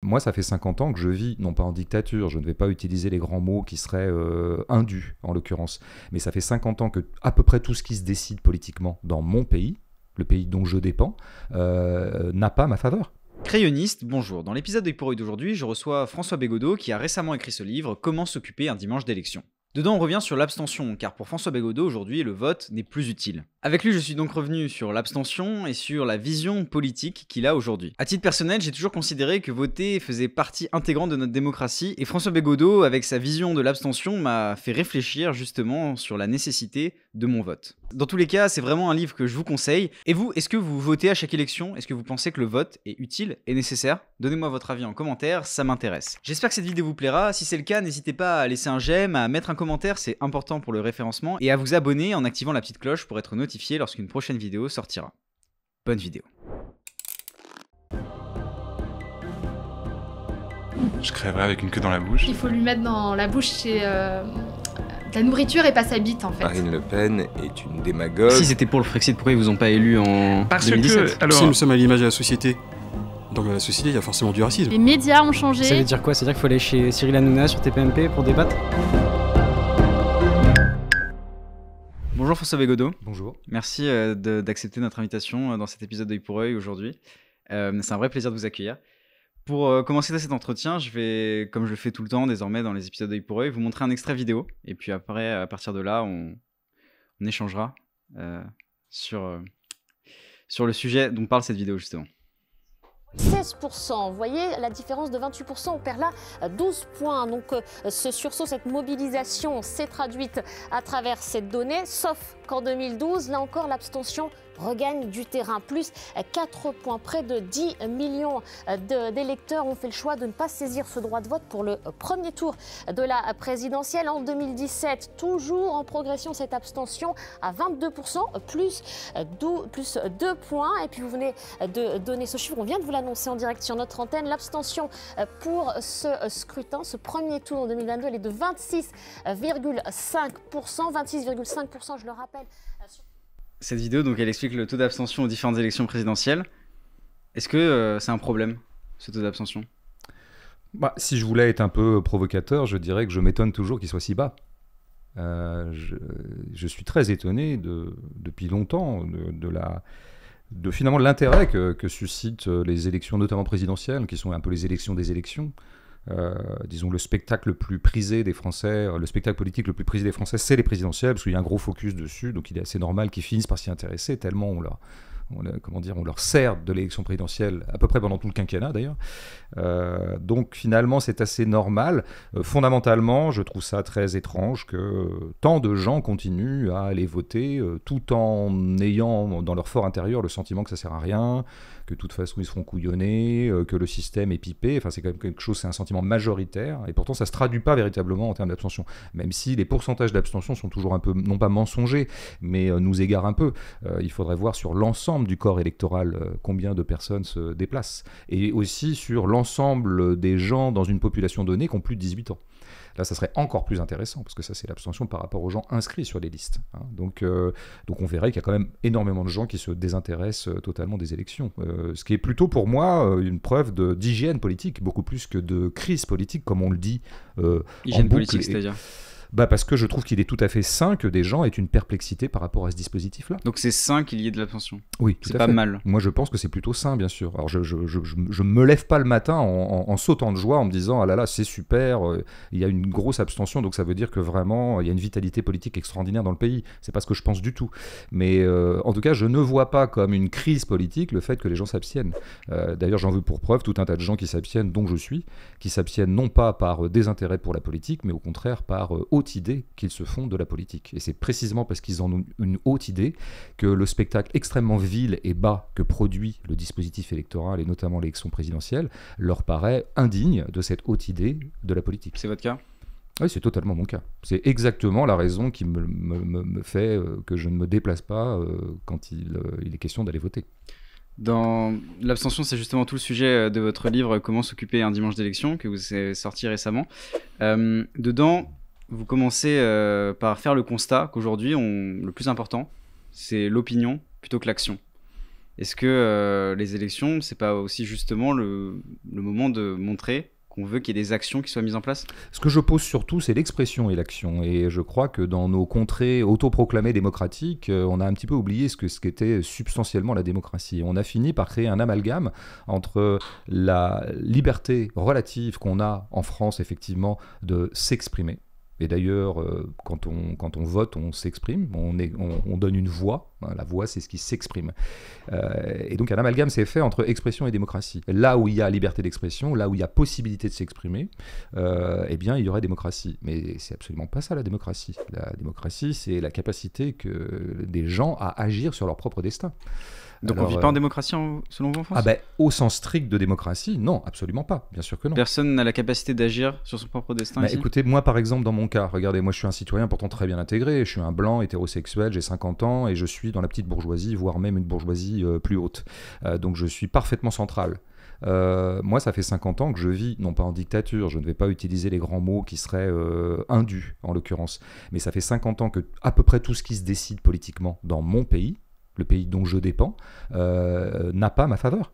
moi, ça fait 50 ans que je vis, non pas en dictature, je ne vais pas utiliser les grands mots qui seraient indus, en l'occurrence, mais ça fait 50 ans que à peu près tout ce qui se décide politiquement dans mon pays, le pays dont je dépends, n'a pas ma faveur. Crayonniste, bonjour. Dans l'épisode d'Œil pour Œil d'aujourd'hui, je reçois François Bégodeau qui a récemment écrit ce livre « Comment s'occuper un dimanche d'élection ». Dedans, on revient sur l'abstention, car pour François Bégodeau, aujourd'hui, le vote n'est plus utile. Avec lui, je suis donc revenu sur l'abstention et sur la vision politique qu'il a aujourd'hui. À titre personnel, j'ai toujours considéré que voter faisait partie intégrante de notre démocratie, et François Bégodeau, avec sa vision de l'abstention, m'a fait réfléchir justement sur la nécessité de mon vote. Dans tous les cas, c'est vraiment un livre que je vous conseille. Et vous, est-ce que vous votez à chaque élection? Est-ce que vous pensez que le vote est utile et nécessaire? Donnez-moi votre avis en commentaire, ça m'intéresse. J'espère que cette vidéo vous plaira. Si c'est le cas, n'hésitez pas à laisser un j'aime, à mettre un commentaire, c'est important pour le référencement, et à vous abonner en activant la petite cloche pour être notifié lorsqu'une prochaine vidéo sortira. Bonne vidéo. Je crèverais avec une queue dans la bouche. Il faut lui mettre dans la bouche de la nourriture et pas sa bite en fait. Marine Le Pen est une démagogue. Si c'était pour le Frexit, pourquoi ils vous ont pas élu en Parce 2017? que, alors, Si nous sommes à l'image de la société, dans la société, il y a forcément du racisme. Les médias ont changé. Ça veut dire quoi? C'est-à-dire qu'il faut aller chez Cyril Hanouna sur TPMP pour débattre? Bonjour François Bégodeau. Bonjour. Merci d'accepter notre invitation dans cet épisode d'Œil pour Œil aujourd'hui. C'est un vrai plaisir de vous accueillir. Pour commencer cet entretien, je vais, comme je le fais tout le temps désormais dans les épisodes d'Œil pour Œil, vous montrer un extrait vidéo. Et puis après, à partir de là, on échangera sur le sujet dont parle cette vidéo justement. 16%, vous voyez la différence de 28%, on perd là 12 points. Donc ce sursaut, cette mobilisation s'est traduite à travers cette donnée, sauf qu'en 2012, là encore, l'abstention regagne du terrain, plus 4 points. Près de 10 millions d'électeurs ont fait le choix de ne pas saisir ce droit de vote pour le premier tour de la présidentielle. En 2017, toujours en progression cette abstention à 22%, plus 2 points. Et puis vous venez de donner ce chiffre, on vient de vous l'annoncer en direct sur notre antenne. L'abstention pour ce scrutin, ce premier tour en 2022, elle est de 26,5%. 26,5%, je le rappelle. Cette vidéo, donc, elle explique le taux d'abstention aux différentes élections présidentielles. Est-ce que c'est un problème, ce taux d'abstention? Si je voulais être un peu provocateur, je dirais que je m'étonne toujours qu'il soit si bas. Je suis très étonné depuis longtemps de finalement l'intérêt que suscitent les élections, notamment présidentielles, qui sont un peu les élections des élections. Disons le spectacle le plus prisé des Français, le spectacle politique le plus prisé des Français, c'est les présidentielles, parce qu'il y a un gros focus dessus, donc il est assez normal qu'ils finissent par s'y intéresser, tellement on leur sert de l'élection présidentielle, à peu près pendant tout le quinquennat d'ailleurs. Donc finalement c'est assez normal. Fondamentalement, je trouve ça très étrange que tant de gens continuent à aller voter, tout en ayant dans leur fort intérieur le sentiment que ça sert à rien, que de toute façon ils se feront couillonner, que le système est pipé. Enfin, c'est quand même quelque chose, c'est un sentiment majoritaire, et pourtant ça se traduit pas véritablement en termes d'abstention, même si les pourcentages d'abstention sont toujours un peu, non pas mensongers, mais nous égarent un peu. Il faudrait voir sur l'ensemble du corps électoral combien de personnes se déplacent, et aussi sur l'ensemble des gens dans une population donnée qui ont plus de 18 ans. Là, ça serait encore plus intéressant, parce que ça, c'est l'abstention par rapport aux gens inscrits sur les listes. Donc on verrait qu'il y a quand même énormément de gens qui se désintéressent totalement des élections. Ce qui est plutôt, pour moi, une preuve d'hygiène politique, beaucoup plus que de crise politique, comme on le dit. Hygiène politique, c'est-à-dire parce que je trouve qu'il est tout à fait sain que des gens aient une perplexité par rapport à ce dispositif-là. Donc c'est sain qu'il y ait de l'abstention? Oui, tout c'est à pas fait. Mal. Moi, je pense que c'est plutôt sain, bien sûr. Alors, je me lève pas le matin en sautant de joie, en me disant « Ah là là, c'est super, il y a une grosse abstention, donc ça veut dire que vraiment, il y a une vitalité politique extraordinaire dans le pays. » C'est pas ce que je pense du tout. Mais en tout cas, je ne vois pas comme une crise politique le fait que les gens s'abstiennent. D'ailleurs, j'en veux pour preuve tout un tas de gens qui s'abstiennent, dont je suis, qui s'abstiennent non pas par désintérêt pour la politique, mais au contraire par haute idée qu'ils se font de la politique. Et c'est précisément parce qu'ils en ont une haute idée que le spectacle extrêmement vil et bas que produit le dispositif électoral, et notamment l'élection présidentielle, leur paraît indigne de cette haute idée de la politique. C'est votre cas? Oui, c'est totalement mon cas. C'est exactement la raison qui me fait que je ne me déplace pas quand il est question d'aller voter. Dans l'abstention, c'est justement tout le sujet de votre livre « Comment s'occuper un dimanche d'élection » que vous avez sorti récemment. Dedans, vous commencez par faire le constat qu'aujourd'hui, le plus important, c'est l'opinion plutôt que l'action. Est-ce que les élections, c'est pas aussi justement le moment de montrer qu'on veut qu'il y ait des actions qui soient mises en place? Ce que je pose surtout, c'est l'expression et l'action. Et je crois que dans nos contrées autoproclamées démocratiques, on a un petit peu oublié ce qu'était substantiellement la démocratie. On a fini par créer un amalgame entre la liberté relative qu'on a en France, effectivement, de s'exprimer. Et d'ailleurs, quand on vote, on s'exprime, on donne une voix. La voix, c'est ce qui s'exprime. Et donc, un amalgame s'est fait entre expression et démocratie. Là où il y a liberté d'expression, là où il y a possibilité de s'exprimer, eh bien, il y aurait démocratie. Mais c'est absolument pas ça, la démocratie. La démocratie, c'est la capacité des gens à agir sur leur propre destin. Donc on ne vit pas en démocratie selon vous en France? Au sens strict de démocratie, non, absolument pas, bien sûr que non. Personne n'a la capacité d'agir sur son propre destin ici? Écoutez, moi par exemple dans mon cas, regardez, moi je suis un citoyen pourtant très bien intégré, je suis un blanc hétérosexuel, j'ai 50 ans et je suis dans la petite bourgeoisie, voire même une bourgeoisie plus haute. Donc je suis parfaitement central. Moi ça fait 50 ans que je vis, non pas en dictature, je ne vais pas utiliser les grands mots qui seraient indus en l'occurrence, mais ça fait 50 ans que à peu près tout ce qui se décide politiquement dans mon pays, le pays dont je dépends, n'a pas ma faveur.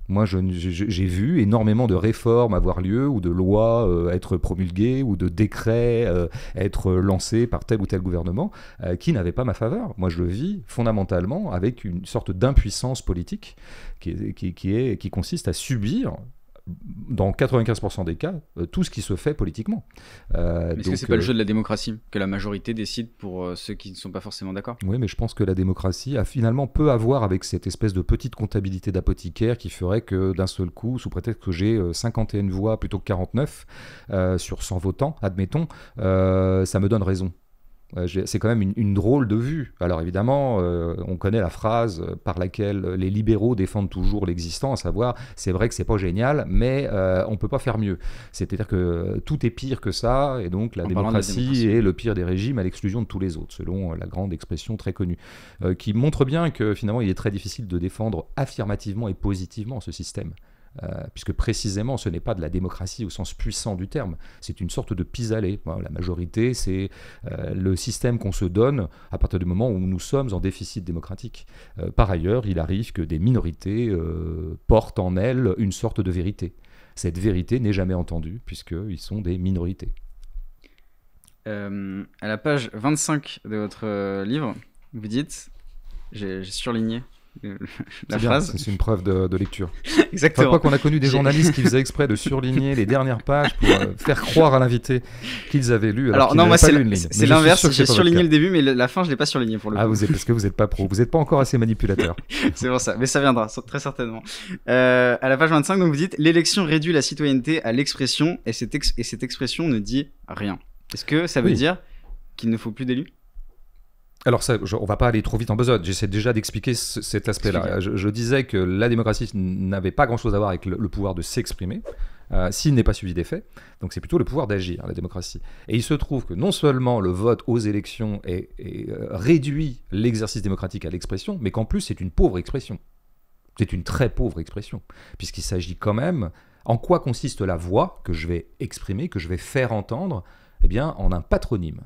Moi, j'ai vu énormément de réformes avoir lieu, ou de lois être promulguées, ou de décrets être lancés par tel ou tel gouvernement, qui n'avaient pas ma faveur. Moi, je le vis fondamentalement avec une sorte d'impuissance politique qui consiste à subir, dans 95% des cas, tout ce qui se fait politiquement. Est-ce que c'est pas le jeu de la démocratie, que la majorité décide pour ceux qui ne sont pas forcément d'accord? Oui, mais je pense que la démocratie a finalement peu à voir avec cette espèce de petite comptabilité d'apothicaire qui ferait que d'un seul coup, sous prétexte que j'ai 51 voix plutôt que 49 sur 100 votants, admettons, ça me donne raison. C'est quand même une drôle de vue. Alors évidemment, on connaît la phrase par laquelle les libéraux défendent toujours l'existant, à savoir c'est vrai que c'est pas génial, mais on peut pas faire mieux. C'est-à-dire que tout est pire que ça, et donc la démocratie est le pire des régimes à l'exclusion de tous les autres, selon la grande expression très connue, qui montre bien que finalement il est très difficile de défendre affirmativement et positivement ce système. Puisque précisément ce n'est pas de la démocratie au sens puissant du terme, c'est une sorte de pis-aller. La majorité, c'est le système qu'on se donne à partir du moment où nous sommes en déficit démocratique. Par ailleurs, il arrive que des minorités portent en elles une sorte de vérité. Cette vérité n'est jamais entendue, puisqu'ils sont des minorités. À la page 25 de votre livre, vous dites, j'ai surligné la phrase. C'est une preuve de lecture. Exactement. Je crois qu'on a connu des journalistes qui faisaient exprès de surligner les dernières pages pour faire croire à l'invité qu'ils avaient lu. Alors non, moi c'est l'inverse. J'ai surligné le début, mais la fin je l'ai pas surligné pour le coup. Parce que vous n'êtes pas pro. Vous n'êtes pas encore assez manipulateur. C'est pour ça, mais ça viendra très certainement. À la page 25, donc vous dites l'élection réduit la citoyenneté à l'expression et cette expression ne dit rien. Est-ce que ça veut dire qu'il ne faut plus d'élus? Alors ça, on va pas aller trop vite en besogne, j'essaie déjà d'expliquer cet aspect-là. Je disais que la démocratie n'avait pas grand-chose à voir avec le pouvoir de s'exprimer, s'il n'est pas suivi des faits, donc c'est plutôt le pouvoir d'agir, la démocratie. Et il se trouve que non seulement le vote aux élections réduit l'exercice démocratique à l'expression, mais qu'en plus c'est une pauvre expression. C'est une très pauvre expression, puisqu'il s'agit quand même, en quoi consiste la voix que je vais exprimer, que je vais faire entendre, eh bien en un patronyme.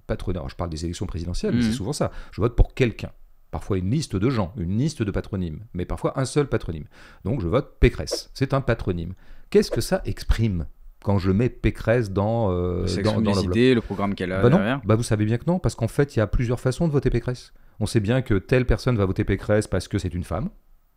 Alors, je parle des élections présidentielles, mais c'est souvent ça. Je vote pour quelqu'un. Parfois une liste de gens, une liste de patronymes, mais parfois un seul patronyme. Donc je vote Pécresse. C'est un patronyme. Qu'est-ce que ça exprime quand je mets Pécresse dans les idées, le programme qu'elle a derrière? Vous savez bien que non, parce qu'en fait, il y a plusieurs façons de voter Pécresse. On sait bien que telle personne va voter Pécresse parce que c'est une femme.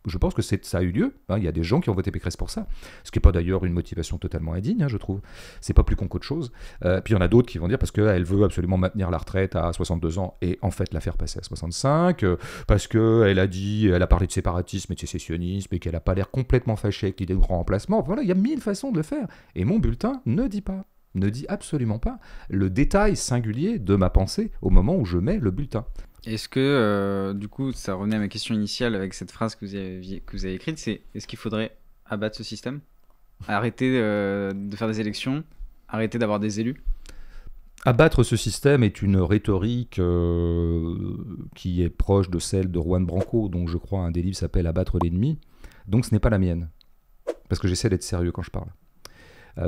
Je pense que ça a eu lieu. Il y a des gens qui ont voté Pécresse pour ça. Ce qui n'est pas d'ailleurs une motivation totalement indigne, je trouve. C'est pas plus con qu'autre chose. Puis il y en a d'autres qui vont dire parce qu'elle veut absolument maintenir la retraite à 62 ans et en fait la faire passer à 65, parce qu'elle a parlé de séparatisme et de sécessionnisme et qu'elle n'a pas l'air complètement fâchée avec l'idée de grand remplacement. Voilà, il y a 1000 façons de le faire. Et mon bulletin ne dit absolument pas le détail singulier de ma pensée au moment où je mets le bulletin. Est-ce que, du coup, ça revenait à ma question initiale avec cette phrase que vous avez écrite, c'est est-ce qu'il faudrait abattre ce système? Arrêter de faire des élections? Arrêter d'avoir des élus? Abattre ce système est une rhétorique qui est proche de celle de Juan Branco, dont je crois un des livres s'appelle « Abattre l'ennemi ». Donc ce n'est pas la mienne, parce que j'essaie d'être sérieux quand je parle.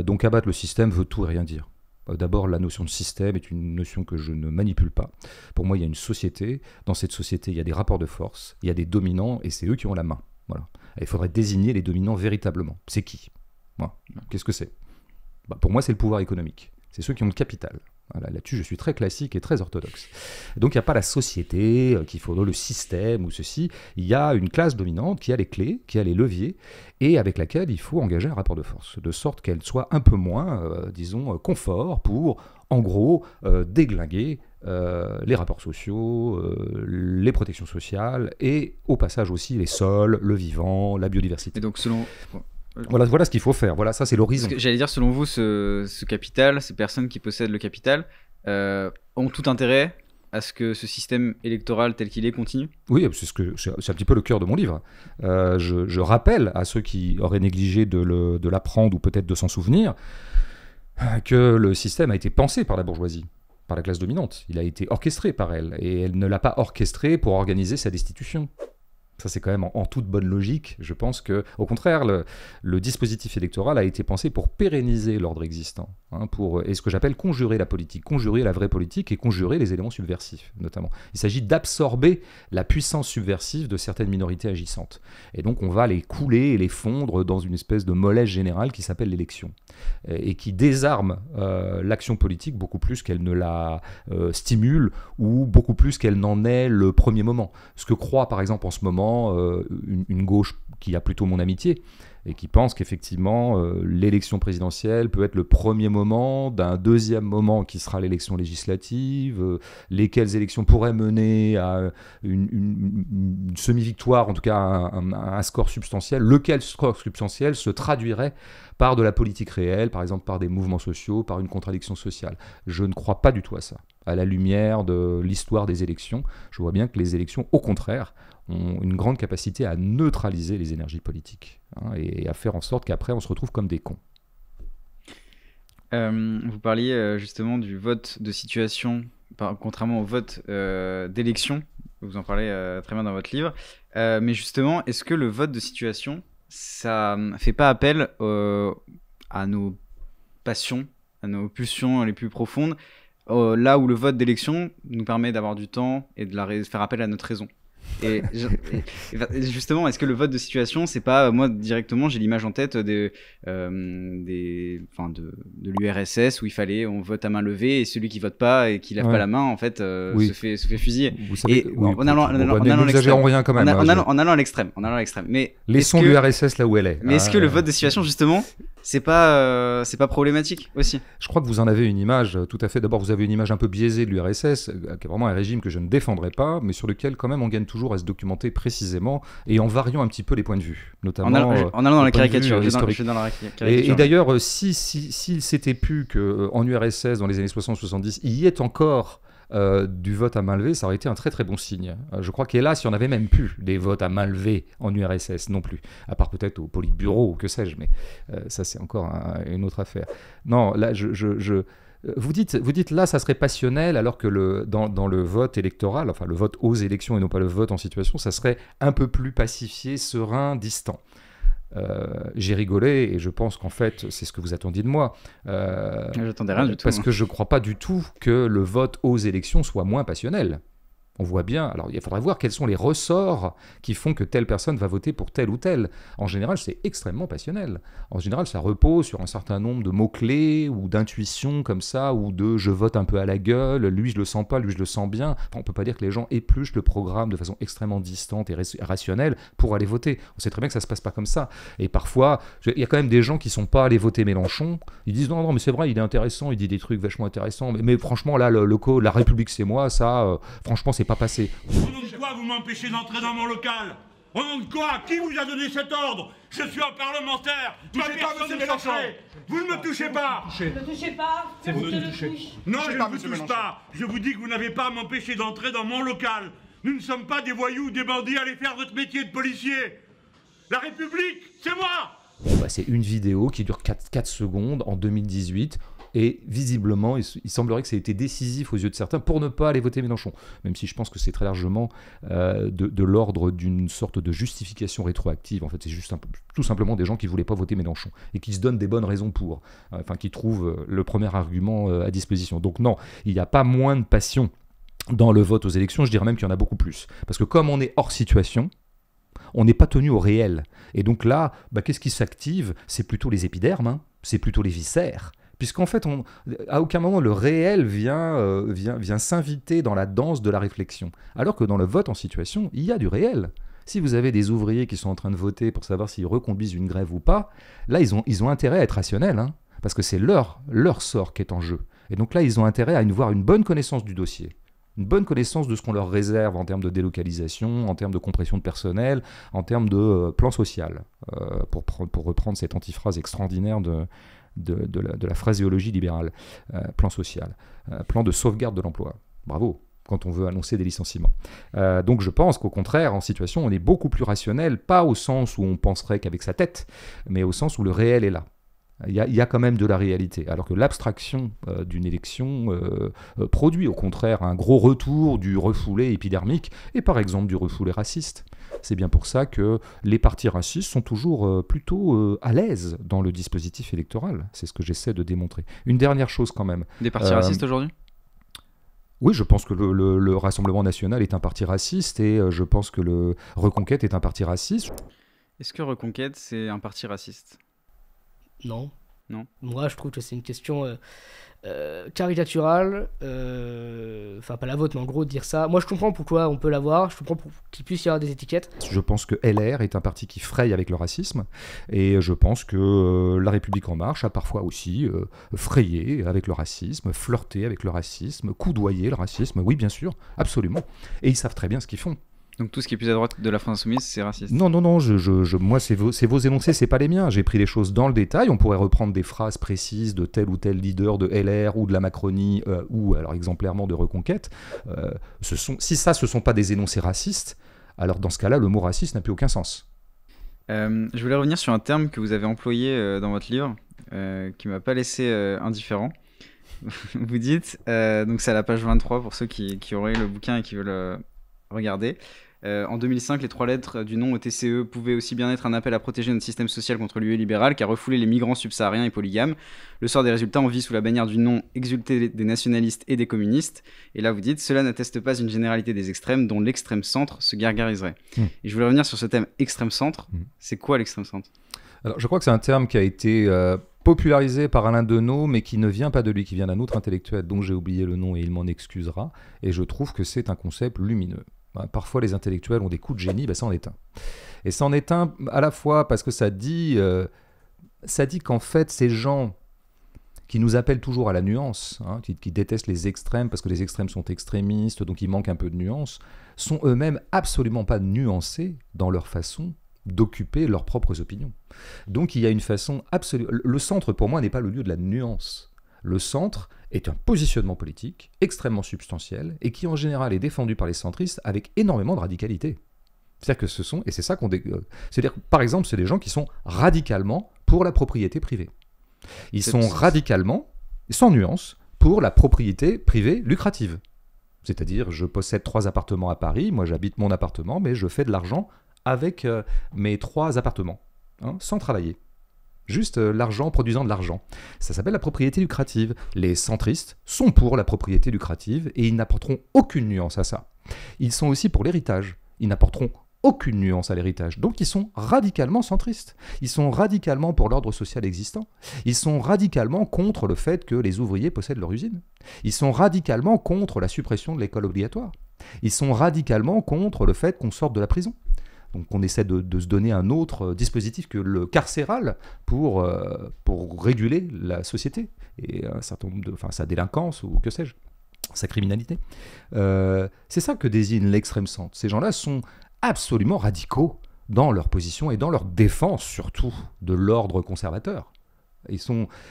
Donc abattre le système veut tout et rien dire. D'abord, la notion de système est une notion que je ne manipule pas. Pour moi, il y a une société. Dans cette société, il y a des rapports de force, il y a des dominants, et c'est eux qui ont la main. Voilà. Et il faudrait désigner les dominants véritablement. C'est qui? Voilà. Qu'est-ce que c'est? Pour moi, c'est le pouvoir économique. C'est ceux qui ont le capital. Voilà, là-dessus, je suis très classique et très orthodoxe. Donc, il n'y a pas la société, qu'il faudrait le système ou ceci. Il y a une classe dominante qui a les clés, qui a les leviers, et avec laquelle il faut engager un rapport de force, de sorte qu'elle soit un peu moins, disons, confort pour, en gros, déglinguer les rapports sociaux, les protections sociales, et au passage aussi les sols, le vivant, la biodiversité. Et donc, selon... Voilà ce qu'il faut faire. Voilà, ça c'est l'horizon. J'allais dire, selon vous, ce capital, ces personnes qui possèdent le capital, ont tout intérêt à ce que ce système électoral tel qu'il est continue? Oui, c'est un petit peu le cœur de mon livre. Je rappelle à ceux qui auraient négligé de l'apprendre ou peut-être de s'en souvenir que le système a été pensé par la bourgeoisie, par la classe dominante. Il a été orchestré par elle, et elle ne l'a pas orchestré pour organiser sa destitution. Ça, c'est quand même en toute bonne logique. Je pense que, au contraire, le dispositif électoral a été pensé pour pérenniser l'ordre existant, et ce que j'appelle conjurer la politique, conjurer la vraie politique et conjurer les éléments subversifs, notamment. Il s'agit d'absorber la puissance subversive de certaines minorités agissantes. Et donc, on va les couler et les fondre dans une espèce de mollesse générale qui s'appelle l'élection, et qui désarme l'action politique beaucoup plus qu'elle ne la stimule, ou beaucoup plus qu'elle n'en est le premier moment. Ce que croit, par exemple, en ce moment, une gauche qui a plutôt mon amitié et qui pense qu'effectivement l'élection présidentielle peut être le premier moment d'un deuxième moment qui sera l'élection législative, lesquelles élections pourraient mener à une semi-victoire, en tout cas à un score substantiel, lequel score substantiel se traduirait par de la politique réelle, par exemple par des mouvements sociaux, par une contradiction sociale. Je ne crois pas du tout à ça. À la lumière de l'histoire des élections, je vois bien que les élections, au contraire, ont une grande capacité à neutraliser les énergies politiques, et à faire en sorte qu'après on se retrouve comme des cons. Vous parliez justement du vote de situation, contrairement au vote d'élection, vous en parlez très bien dans votre livre, mais justement, est-ce que le vote de situation, ça fait pas appel à nos passions, à nos pulsions les plus profondes, là où le vote d'élection nous permet d'avoir du temps et de faire appel à notre raison? Et justement, est-ce que le vote de situation, c'est pas, moi directement j'ai l'image en tête de l'URSS où il fallait on vote à main levée, et celui qui vote pas et qui lève pas la main en fait se fait fusiller. Vous savez, en allant rien quand même, en allant à l'extrême. Mais laissons l'URSS là où elle est. Mais est-ce que le vote de situation, justement, c'est pas problématique aussi? Je crois que vous en avez une image tout à fait. D'abord, vous avez une image un peu biaisée de l'URSS, qui est vraiment un régime que je ne défendrai pas, mais sur lequel quand même on gagne toujours à se documenter précisément et en variant un petit peu les points de vue, notamment en allant dans la caricature. Et d'ailleurs, s'il s'était pu qu'en URSS, dans les années 60-70, il y ait encore du vote à main levée, ça aurait été un très très bon signe. Je crois qu'hélas, il n'y en avait même plus des votes à main levée en URSS non plus, à part peut-être au Politburo ou que sais-je, mais ça c'est encore une autre affaire. Non, là vous dites là ça serait passionnel, alors que dans le vote électoral, enfin le vote aux élections et non pas le vote en situation, ça serait un peu plus pacifié, serein, distant. J'ai rigolé et je pense qu'en fait c'est ce que vous attendiez de moi. J'attendais rien du tout. Parce que je ne crois pas du tout que le vote aux élections soit moins passionnel. On voit bien, alors il faudrait voir quels sont les ressorts qui font que telle personne va voter pour telle ou telle. En général, c'est extrêmement passionnel. En général, ça repose sur un certain nombre de mots-clés ou d'intuitions comme ça, ou de « je vote un peu à la gueule, lui je le sens pas, lui je le sens bien ». Enfin, on ne peut pas dire que les gens épluchent le programme de façon extrêmement distante et rationnelle pour aller voter. On sait très bien que ça ne se passe pas comme ça. Et parfois, il y a quand même des gens qui ne sont pas allés voter Mélenchon. Ils disent « non, mais c'est vrai, il est intéressant, il dit des trucs vachement intéressants. Mais franchement, là, la République c'est moi, ça, franchement, c'est pas passé. » Au nom de quoi vous m'empêchez d'entrer dans mon local? Au nom de quoi? Qui vous a donné cet ordre? Je suis un parlementaire. Touchez pas, monsieur Mélenchon. Vous ne me touchez pas. Ne me touchez pas. C'est vous qui me touchez. Non, je ne vous touche pas. Je vous dis que vous n'avez pas à m'empêcher d'entrer dans mon local. Nous ne sommes pas des voyous, des bandits. Allez faire votre métier de policier. La République, c'est moi. C'est une vidéo qui dure 4 secondes en 2018. Et visiblement, il semblerait que ça ait été décisif aux yeux de certains pour ne pas aller voter Mélenchon. Même si je pense que c'est très largement de l'ordre d'une sorte de justification rétroactive. En fait, c'est juste tout simplement des gens qui ne voulaient pas voter Mélenchon et qui se donnent des bonnes raisons pour. Enfin, qui trouvent le premier argument à disposition. Donc non, il n'y a pas moins de passion dans le vote aux élections. Je dirais même qu'il y en a beaucoup plus. Parce que comme on est hors situation, on n'est pas tenu au réel. Et donc là, qu'est-ce qui s'active? C'est plutôt les épidermes, c'est plutôt les viscères. Puisqu'en fait, à aucun moment, le réel vient s'inviter dans la danse de la réflexion. Alors que dans le vote en situation, il y a du réel. Si vous avez des ouvriers qui sont en train de voter pour savoir s'ils reconduisent une grève ou pas, là, ils ont intérêt à être rationnels, parce que c'est leur sort qui est en jeu. Et donc là, ils ont intérêt à avoir une bonne connaissance du dossier. Une bonne connaissance de ce qu'on leur réserve en termes de délocalisation, en termes de compression de personnel, en termes de plan social, pour reprendre cette antiphrase extraordinaire de la phraséologie libérale. Plan social, plan de sauvegarde de l'emploi. Bravo, quand on veut annoncer des licenciements. Donc je pense qu'au contraire, en situation, on est beaucoup plus rationnel, pas au sens où on penserait qu'avec sa tête, mais au sens où le réel est là. Il y a quand même de la réalité, alors que l'abstraction d'une élection produit au contraire un gros retour du refoulé épidermique et par exemple du refoulé raciste. C'est bien pour ça que les partis racistes sont toujours plutôt à l'aise dans le dispositif électoral. C'est ce que j'essaie de démontrer. Une dernière chose quand même. Des partis racistes aujourd'hui ? Oui, je pense que le Rassemblement national est un parti raciste et je pense que le Reconquête est un parti raciste. Est-ce que Reconquête, c'est un parti raciste ? Non. Non. Moi, je trouve que c'est une question caricaturale. Enfin, pas la vôtre, mais en gros, de dire ça. Moi, je comprends pourquoi on peut l'avoir. Je comprends qu'il puisse y avoir des étiquettes. Je pense que LR est un parti qui fraye avec le racisme. Et je pense que La République En Marche a parfois aussi frayé avec le racisme, flirté avec le racisme, coudoyé le racisme. Oui, bien sûr, absolument. Et ils savent très bien ce qu'ils font. Donc tout ce qui est plus à droite de la France Insoumise, c'est raciste. Non, moi, c'est vos énoncés, c'est pas les miens. J'ai pris les choses dans le détail. On pourrait reprendre des phrases précises de tel ou tel leader de LR ou de la Macronie ou alors exemplairement de Reconquête. Si ça, ce sont pas des énoncés racistes, alors dans ce cas-là, le mot raciste n'a plus aucun sens. Je voulais revenir sur un terme que vous avez employé dans votre livre, qui m'a pas laissé indifférent. Vous dites, donc c'est à la page 23 pour ceux qui auraient le bouquin et qui veulent regarder. En 2005, les 3 lettres du nom au TCE pouvaient aussi bien être un appel à protéger notre système social contre l'UE libéral qu'à refouler les migrants subsahariens et polygames. Le sort des résultats en vit sous la bannière du nom exulté des nationalistes et des communistes. Et là, vous dites, cela n'atteste pas une généralité des extrêmes dont l'extrême centre se gargariserait. Et je voulais revenir sur ce thème extrême centre. C'est quoi l'extrême centre ? Alors, je crois que c'est un terme qui a été popularisé par Alain Deneau, mais qui ne vient pas de lui, qui vient d'un autre intellectuel dont j'ai oublié le nom et il m'en excusera. Et je trouve que c'est un concept lumineux. Parfois, les intellectuels ont des coups de génie, ça en est un. Et ça en est un à la fois parce que ça dit qu'en fait, ces gens qui nous appellent toujours à la nuance, qui détestent les extrêmes parce que les extrêmes sont extrémistes, donc il manque un peu de nuance, sont eux-mêmes absolument pas nuancés dans leur façon d'occuper leurs propres opinions. Donc il y a une façon absolue. Le centre, pour moi, n'est pas le lieu de la nuance. Le centre est un positionnement politique extrêmement substantiel et qui en général est défendu par les centristes avec énormément de radicalité. C'est-à-dire que c'est ça qu'on c'est-à-dire par exemple, c'est des gens qui sont radicalement pour la propriété privée. Ils sont radicalement, sans nuance, pour la propriété privée lucrative. C'est-à-dire, je possède 3 appartements à Paris, moi j'habite mon appartement, mais je fais de l'argent avec mes 3 appartements, sans travailler. Juste l'argent produisant de l'argent. Ça s'appelle la propriété lucrative. Les centristes sont pour la propriété lucrative et ils n'apporteront aucune nuance à ça. Ils sont aussi pour l'héritage. Ils n'apporteront aucune nuance à l'héritage. Donc ils sont radicalement centristes. Ils sont radicalement pour l'ordre social existant. Ils sont radicalement contre le fait que les ouvriers possèdent leur usine. Ils sont radicalement contre la suppression de l'école obligatoire. Ils sont radicalement contre le fait qu'on sorte de la prison. Donc on essaie de se donner un autre dispositif que le carcéral pour réguler la société et un certain nombre sa délinquance ou que sais-je, sa criminalité. C'est ça que désigne l'extrême centre. Ces gens-là sont absolument radicaux dans leur position et dans leur défense surtout de l'ordre conservateur. Et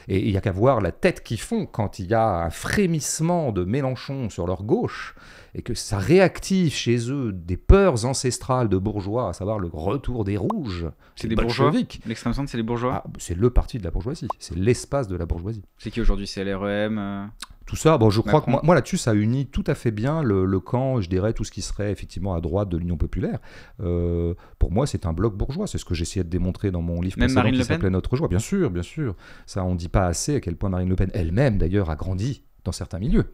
il n'y a qu'à voir la tête qu'ils font quand il y a un frémissement de Mélenchon sur leur gauche et que ça réactive chez eux des peurs ancestrales de bourgeois, à savoir le retour des rouges. C'est des bourgeois. bolcheviques. L'extrême centre, c'est les bourgeois. C'est le parti de la bourgeoisie, c'est l'espace de la bourgeoisie. C'est qui aujourd'hui? C'est LREM Tout ça, je crois que Macron. moi là-dessus, ça unit tout à fait bien le camp, je dirais, tout ce qui serait effectivement à droite de l'Union populaire. Pour moi, c'est un bloc bourgeois. C'est ce que j'essayais de démontrer dans mon livre Même précédent Marine qui Le Pen s'appelait Notre joie. Bien sûr, bien sûr. Ça, on ne dit pas assez à quel point Marine Le Pen elle-même, d'ailleurs, a grandi dans certains milieux.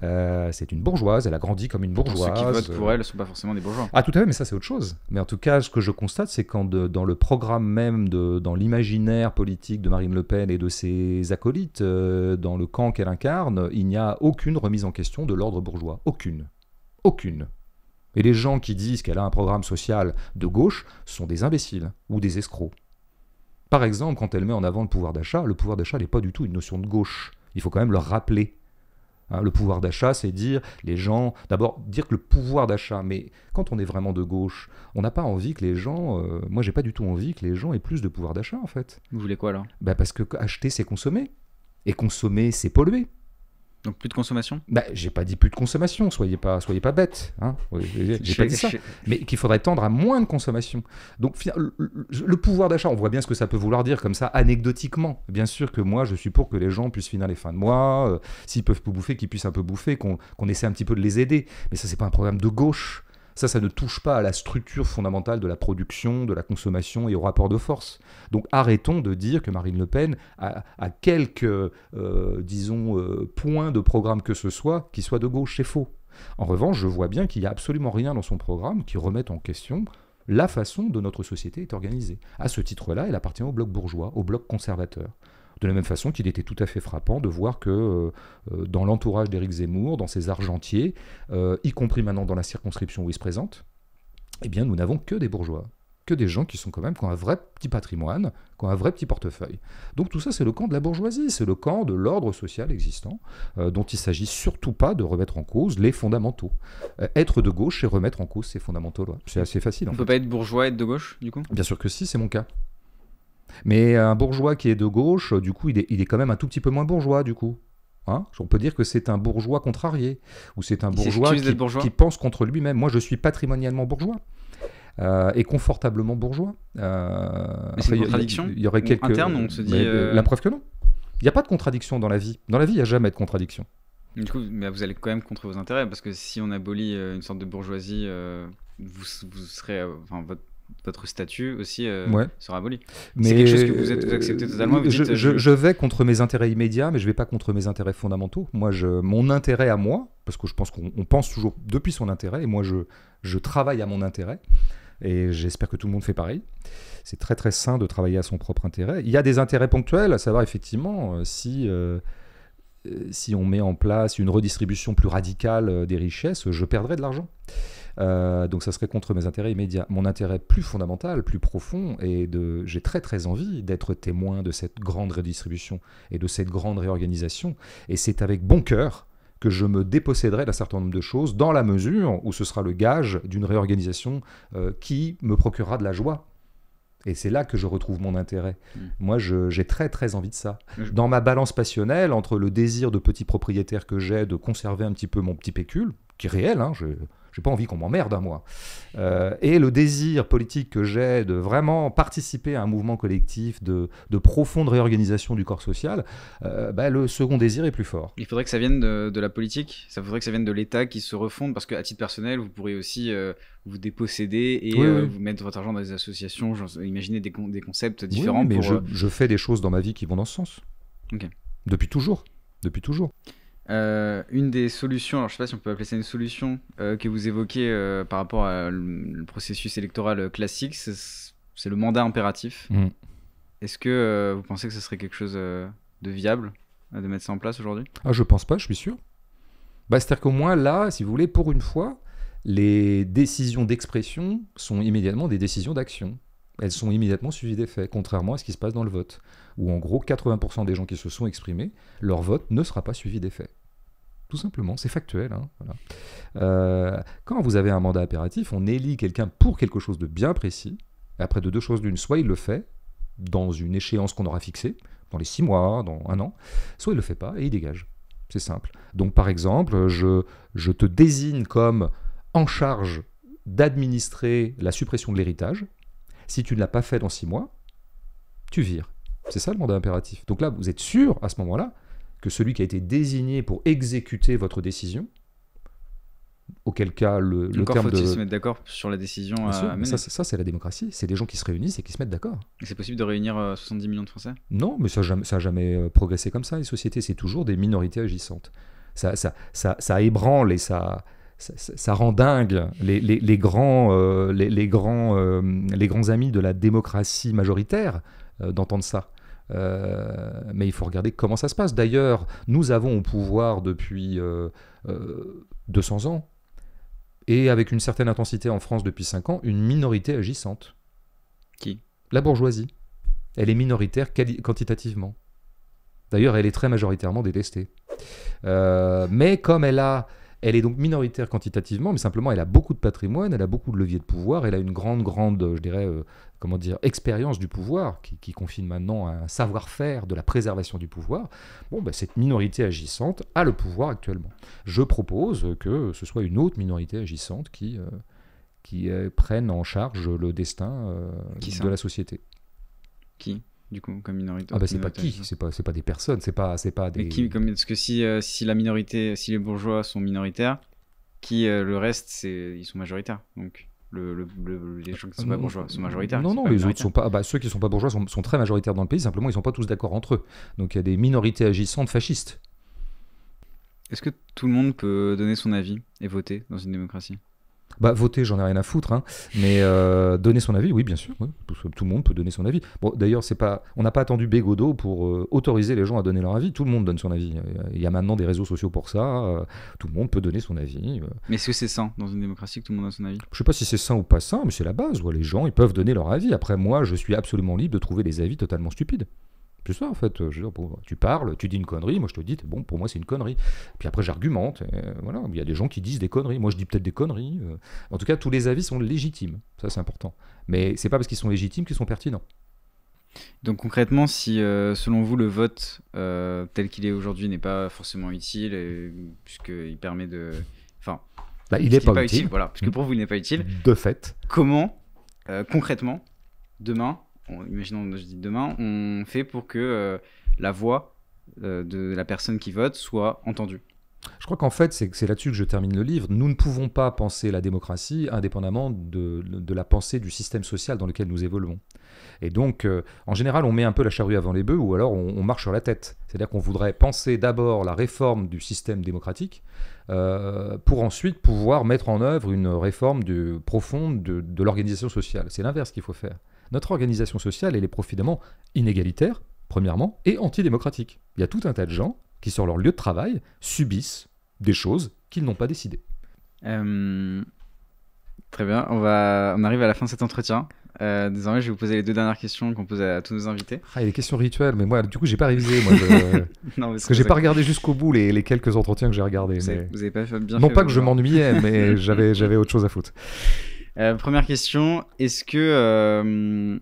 C'est une bourgeoise, elle a grandi comme une bourgeoise. Ceux qui votent pour elle ne sont pas forcément des bourgeois. Ah, tout à fait, mais ça, c'est autre chose. Mais en tout cas, ce que je constate, c'est quand dans le programme même, dans l'imaginaire politique de Marine Le Pen et de ses acolytes, dans le camp qu'elle incarne, il n'y a aucune remise en question de l'ordre bourgeois. Aucune. Aucune. Et les gens qui disent qu'elle a un programme social de gauche sont des imbéciles ou des escrocs. Par exemple, quand elle met en avant le pouvoir d'achat n'est pas du tout une notion de gauche. Il faut quand même le rappeler. Le pouvoir d'achat, c'est dire les gens, d'abord dire que le pouvoir d'achat, mais quand on est vraiment de gauche, on n'a pas envie que les gens, moi j'ai pas du tout envie que les gens aient plus de pouvoir d'achat en fait. Vous voulez quoi alors? Parce que acheter c'est consommer, et consommer c'est polluer. Donc plus de consommation? J'ai pas dit plus de consommation, soyez pas bêtes. Hein. J'ai pas dit ça. Mais qu'il faudrait tendre à moins de consommation. Donc le pouvoir d'achat, on voit bien ce que ça peut vouloir dire comme ça, anecdotiquement. Bien sûr que moi, je suis pour que les gens puissent finir les fins de mois, s'ils peuvent peu bouffer, qu'ils puissent un peu bouffer, qu'on essaie un petit peu de les aider. Mais ça, c'est pas un programme de gauche. Ça ne touche pas à la structure fondamentale de la production, de la consommation et au rapport de force. Donc arrêtons de dire que Marine Le Pen a quelques, points de programme que ce soit, qui soient de gauche, c'est faux. En revanche, je vois bien qu'il n'y a absolument rien dans son programme qui remette en question la façon dont notre société est organisée. À ce titre-là, elle appartient au bloc bourgeois, au bloc conservateur. De la même façon qu'il était tout à fait frappant de voir que dans l'entourage d'Éric Zemmour, dans ses argentiers, y compris maintenant dans la circonscription où il se présente, eh bien nous n'avons que des bourgeois, que des gens qui ont un vrai petit patrimoine, qui ont un vrai petit portefeuille. Donc tout ça, c'est le camp de la bourgeoisie, c'est le camp de l'ordre social existant, dont il ne s'agit surtout pas de remettre en cause les fondamentaux. Être de gauche, c'est remettre en cause ces fondamentaux-là. C'est assez facile. On ne peut pas être bourgeois et être de gauche, du coup? Bien sûr que si, c'est mon cas. Mais un bourgeois qui est de gauche, du coup, il est quand même un tout petit peu moins bourgeois, du coup. Hein, on peut dire que c'est un bourgeois contrarié, ou c'est un bourgeois qui pense contre lui-même. Moi, je suis patrimonialement bourgeois. Et confortablement bourgeois. Mais c'est une contradiction il y aurait quelques... interne, on se dit... La preuve que non. Il n'y a pas de contradiction dans la vie. Dans la vie, il n'y a jamais de contradiction. Du coup, vous allez quand même contre vos intérêts, parce que si on abolit une sorte de bourgeoisie, vous serez... votre statut aussi sera aboli. Mais c'est quelque chose que vous acceptez totalement. Vous dites, je vais contre mes intérêts immédiats, mais je ne vais pas contre mes intérêts fondamentaux. Moi, mon intérêt à moi, parce que je pense qu'on pense toujours depuis son intérêt, et moi je travaille à mon intérêt, et j'espère que tout le monde fait pareil. C'est très très sain de travailler à son propre intérêt. Il y a des intérêts ponctuels, à savoir effectivement si on met en place une redistribution plus radicale des richesses, je perdrai de l'argent. Donc ça serait contre mes intérêts immédiats. Mon intérêt plus fondamental, plus profond, et j'ai très très envie d'être témoin de cette grande redistribution et de cette grande réorganisation. Et c'est avec bon cœur que je me déposséderai d'un certain nombre de choses, dans la mesure où ce sera le gage d'une réorganisation qui me procurera de la joie. Et c'est là que je retrouve mon intérêt. Moi, j'ai très très envie de ça. Dans ma balance passionnelle, entre le désir de petit propriétaire que j'ai de conserver un petit peu mon petit pécule, qui est réel, hein, j'ai pas envie qu'on m'emmerde à moi, et le désir politique que j'ai de vraiment participer à un mouvement collectif de profonde réorganisation du corps social, le second désir est plus fort. Il faudrait que ça vienne de la politique, ça faudrait que ça vienne de l'État qui se refonde, parce qu'à titre personnel, vous pourriez aussi vous déposséder et vous mettre votre argent dans des associations, imaginer des concepts différents. Oui, mais je fais des choses dans ma vie qui vont dans ce sens. Okay. Depuis toujours. Une des solutions, alors je ne sais pas si on peut appeler ça une solution, que vous évoquez par rapport au processus électoral classique, c'est le mandat impératif. Est-ce que vous pensez que ce serait quelque chose de viable de mettre ça en place aujourd'hui? Je ne pense pas, je suis sûr. C'est-à-dire qu'au moins là, si vous voulez, pour une fois, les décisions d'expression sont immédiatement des décisions d'action. Elles sont immédiatement suivies d'effets, contrairement à ce qui se passe dans le vote, où en gros 80% des gens qui se sont exprimés, leur vote ne sera pas suivi d'effets. Tout simplement, c'est factuel. Hein, voilà. Quand vous avez un mandat impératif, on élit quelqu'un pour quelque chose de bien précis, et après de deux choses l'une, soit il le fait dans une échéance qu'on aura fixée, dans les 6 mois, dans 1 an, soit il ne le fait pas et il dégage. C'est simple. Donc par exemple, je te désigne comme en charge d'administrer la suppression de l'héritage. Si tu ne l'as pas fait dans 6 mois, tu vires. C'est ça le mandat impératif. Donc là, vous êtes sûr à ce moment-là que celui qui a été désigné pour exécuter votre décision, auquel cas le terme faut-il de... se mettre d'accord sur la décision à mener. Ça, c'est la démocratie. C'est des gens qui se réunissent et qui se mettent d'accord. Et c'est possible de réunir 70 millions de Français? Non, mais ça n'a jamais progressé comme ça. Les sociétés, c'est toujours des minorités agissantes. Ça ébranle et ça rend dingue les grands amis de la démocratie majoritaire d'entendre ça. Mais il faut regarder comment ça se passe. D'ailleurs, nous avons au pouvoir depuis 200 ans, et avec une certaine intensité en France depuis 5 ans, une minorité agissante. Qui? La bourgeoisie. Elle est minoritaire quantitativement. D'ailleurs, elle est très majoritairement détestée. Mais comme elle est donc minoritaire quantitativement, mais simplement elle a beaucoup de patrimoine, elle a beaucoup de leviers de pouvoir, elle a une grande, je dirais, expérience du pouvoir, qui confine maintenant à un savoir-faire de la préservation du pouvoir. Bon, cette minorité agissante a le pouvoir actuellement. Je propose que ce soit une autre minorité agissante qui prenne en charge le destin de la société. Qui? Du coup, comme minorité. C'est pas qui, c'est pas des personnes, c'est pas des. Mais qui, parce que si la minorité, si les bourgeois sont minoritaires, le reste, ils sont majoritaires. Donc les gens qui sont pas bourgeois sont majoritaires. Non, les autres sont pas. Ceux qui sont pas bourgeois sont très majoritaires dans le pays. Simplement, ils sont pas tous d'accord entre eux. Donc il y a des minorités agissantes fascistes. Est-ce que tout le monde peut donner son avis et voter dans une démocratie? Voter, j'en ai rien à foutre, hein. Mais donner son avis, oui, bien sûr. Oui. Tout le monde peut donner son avis. Bon, d'ailleurs, on n'a pas attendu Bégodeau pour autoriser les gens à donner leur avis. Tout le monde donne son avis. Il y a maintenant des réseaux sociaux pour ça. Tout le monde peut donner son avis. Mais est-ce que c'est sain dans une démocratie que tout le monde donne son avis? Je sais pas si c'est sain ou pas sain, mais c'est la base. Les gens, ils peuvent donner leur avis. Après, moi, je suis absolument libre de trouver des avis totalement stupides. C'est ça, en fait. Je veux dire, tu parles, tu dis une connerie, moi je te dis, bon, pour moi c'est une connerie. Puis après j'argumente, voilà. Il y a des gens qui disent des conneries, moi je dis peut-être des conneries. En tout cas, tous les avis sont légitimes, ça c'est important. Mais c'est pas parce qu'ils sont légitimes qu'ils sont pertinents. Donc concrètement, si selon vous le vote tel qu'il est aujourd'hui n'est pas forcément utile, puisqu'il permet de... Enfin, il n'est pas utile. Voilà, puisque pour vous il n'est pas utile. De fait. Comment, concrètement, demain... imaginons, je dis demain, on fait pour que la voix de la personne qui vote soit entendue? Je crois qu'en fait, c'est là-dessus que je termine le livre. Nous ne pouvons pas penser la démocratie indépendamment de la pensée du système social dans lequel nous évoluons. Et donc, en général, on met un peu la charrue avant les bœufs, ou alors on marche sur la tête. C'est-à-dire qu'on voudrait penser d'abord la réforme du système démocratique pour ensuite pouvoir mettre en œuvre une réforme profonde de l'organisation sociale. C'est l'inverse qu'il faut faire. Notre organisation sociale, elle est profondément inégalitaire, premièrement, et antidémocratique. Il y a tout un tas de gens qui, sur leur lieu de travail, subissent des choses qu'ils n'ont pas décidées. Très bien, on arrive à la fin de cet entretien. Désormais, je vais vous poser les 2 dernières questions qu'on pose à tous nos invités. Il y a des questions rituelles, mais moi, du coup, j'ai pas révisé. Non, parce que j'ai pas regardé jusqu'au bout les quelques entretiens que j'ai regardés. Vous avez pas fait bien. Non, pas que je m'ennuyais, mais j'avais autre chose à foutre. Première question, est-ce que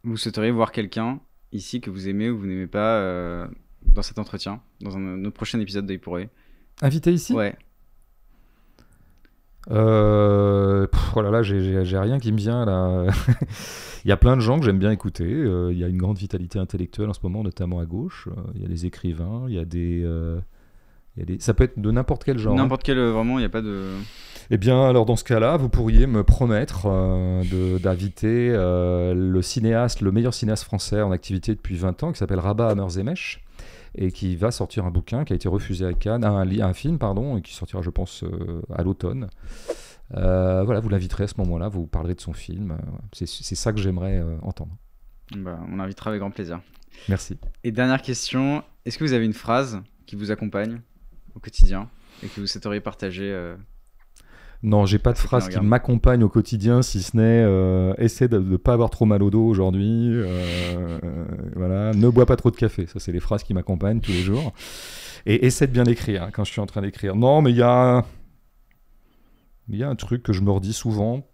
vous souhaiteriez voir quelqu'un ici que vous aimez ou vous n'aimez pas dans cet entretien, dans notre prochain épisode d'Œil pour Œil? Invité ici? Ouais. Voilà, là, j'ai rien qui me vient là. Il y a plein de gens que j'aime bien écouter. Il y a une grande vitalité intellectuelle en ce moment, notamment à gauche. Il y a des écrivains, il y a des... Ça peut être de n'importe quel genre. N'importe quel, vraiment, il n'y a pas de... Eh bien, alors dans ce cas-là, vous pourriez me promettre d'inviter le meilleur cinéaste français en activité depuis 20 ans, qui s'appelle Rabat Hammerzemech, et qui va sortir un bouquin qui a été refusé à Cannes, un film, pardon, et qui sortira, je pense, à l'automne. Voilà, vous l'inviterez à ce moment-là, vous parlerez de son film. C'est ça que j'aimerais entendre. On l'invitera avec grand plaisir. Merci. Et dernière question, est-ce que vous avez une phrase qui vous accompagne au quotidien et que vous souhaiteriez partager Non, j'ai pas de phrase qui m'accompagne au quotidien, si ce n'est essaie de ne pas avoir trop mal au dos aujourd'hui. Voilà, ne bois pas trop de café. Ça, c'est les phrases qui m'accompagnent tous les jours. Et essaie de bien écrire quand je suis en train d'écrire. Non, mais il y a un truc que je me redis souvent.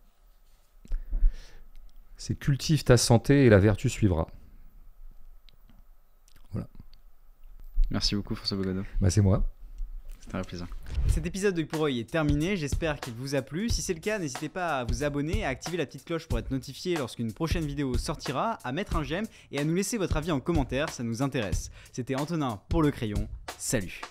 C'est cultive ta santé et la vertu suivra. Merci beaucoup François Bégodeau. Bah c'est moi. C'était un plaisir. Cet épisode d'Œil pour Œil est terminé, j'espère qu'il vous a plu. Si c'est le cas, n'hésitez pas à vous abonner, à activer la petite cloche pour être notifié lorsqu'une prochaine vidéo sortira, à mettre un j'aime et à nous laisser votre avis en commentaire, ça nous intéresse. C'était Antonin pour Le Crayon, salut.